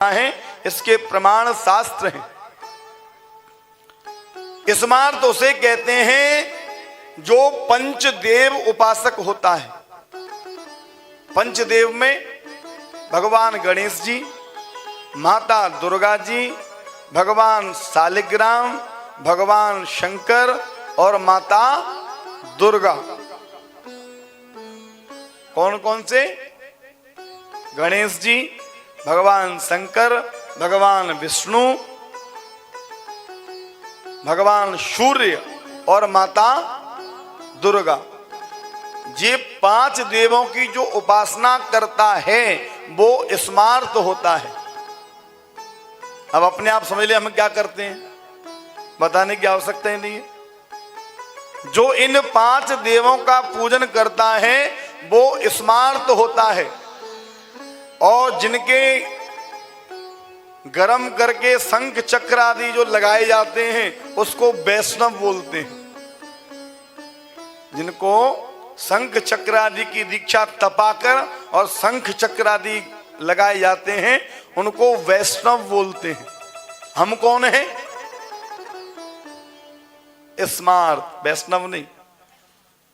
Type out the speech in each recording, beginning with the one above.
है, इसके प्रमाण शास्त्र हैं। स्मार्त उसे कहते हैं जो पंचदेव उपासक होता है। पंचदेव में भगवान गणेश जी, माता दुर्गा जी, भगवान शालिग्राम, भगवान शंकर और माता दुर्गा। कौन कौन से? गणेश जी, भगवान शंकर, भगवान विष्णु, भगवान सूर्य और माता दुर्गा। ये 5 देवों की जो उपासना करता है वो स्मार्त होता है। अब अपने आप समझ ले हम क्या करते हैं, बताने की आवश्यकता ही नहीं है। जो इन 5 देवों का पूजन करता है वो स्मार्त होता है। और जिनके गरम करके शंख चक्र आदि जो लगाए जाते हैं उसको वैष्णव बोलते हैं। जिनको शंख चक्र आदि की दीक्षा तपाकर और शंख चक्र आदि लगाए जाते हैं उनको वैष्णव बोलते हैं। हम कौन हैं? स्मार्त, वैष्णव नहीं,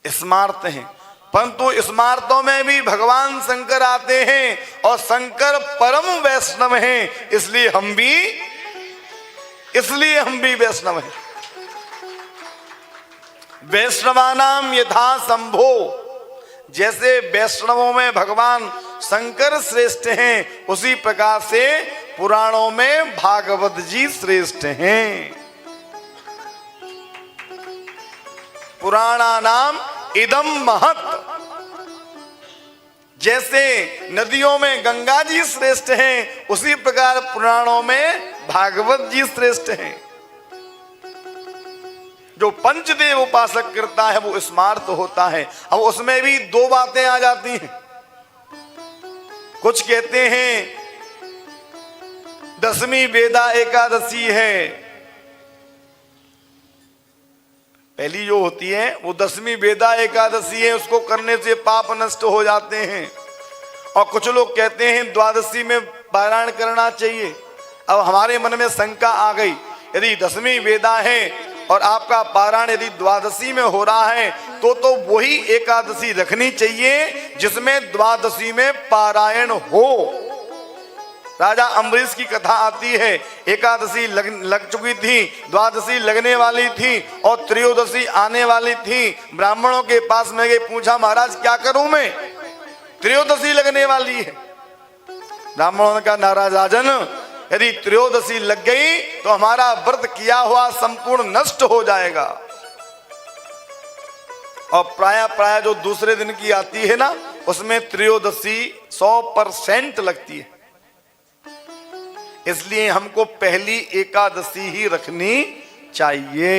स्मार्त हैं। परंतु स्मार्तों में भी भगवान शंकर आते हैं और शंकर परम वैष्णव हैं, इसलिए हम भी वैष्णव हैं। वैष्णवानाम यथा शंभो, जैसे वैष्णवों में भगवान शंकर श्रेष्ठ हैं उसी प्रकार से पुराणों में भागवत जी श्रेष्ठ हैं। पुराणानाम इदम महत्, जैसे नदियों में गंगा जी श्रेष्ठ हैं उसी प्रकार पुराणों में भागवत जी श्रेष्ठ हैं। जो पंचदेव उपासक करता है वो स्मार्त होता है। अब उसमें भी 2 बातें आ जाती हैं। कुछ कहते हैं 10वीं वेदा एकादशी है। पहली जो होती है वो 10वीं वेदा एकादशी है, उसको करने से पाप नष्ट हो जाते हैं। और कुछ लोग कहते हैं द्वादशी में पारायण करना चाहिए। अब हमारे मन में शंका आ गई, यदि 10वीं वेदा है और आपका पारायण यदि द्वादशी में हो रहा है तो वही एकादशी रखनी चाहिए जिसमें द्वादशी में पारायण हो। राजा अम्बरीश की कथा आती है, एकादशी लग चुकी थी, द्वादशी लगने वाली थी और त्रयोदशी आने वाली थी। ब्राह्मणों के पास में गए, पूछा महाराज क्या करूं मैं, त्रयोदशी लगने वाली है। ब्राह्मणों ने कहा नाराज राजन, यदि त्रयोदशी लग गई तो हमारा व्रत किया हुआ संपूर्ण नष्ट हो जाएगा। और प्राय जो दूसरे दिन की आती है ना उसमें त्रयोदशी 100% लगती है। इसलिए हमको पहली एकादशी ही रखनी चाहिए।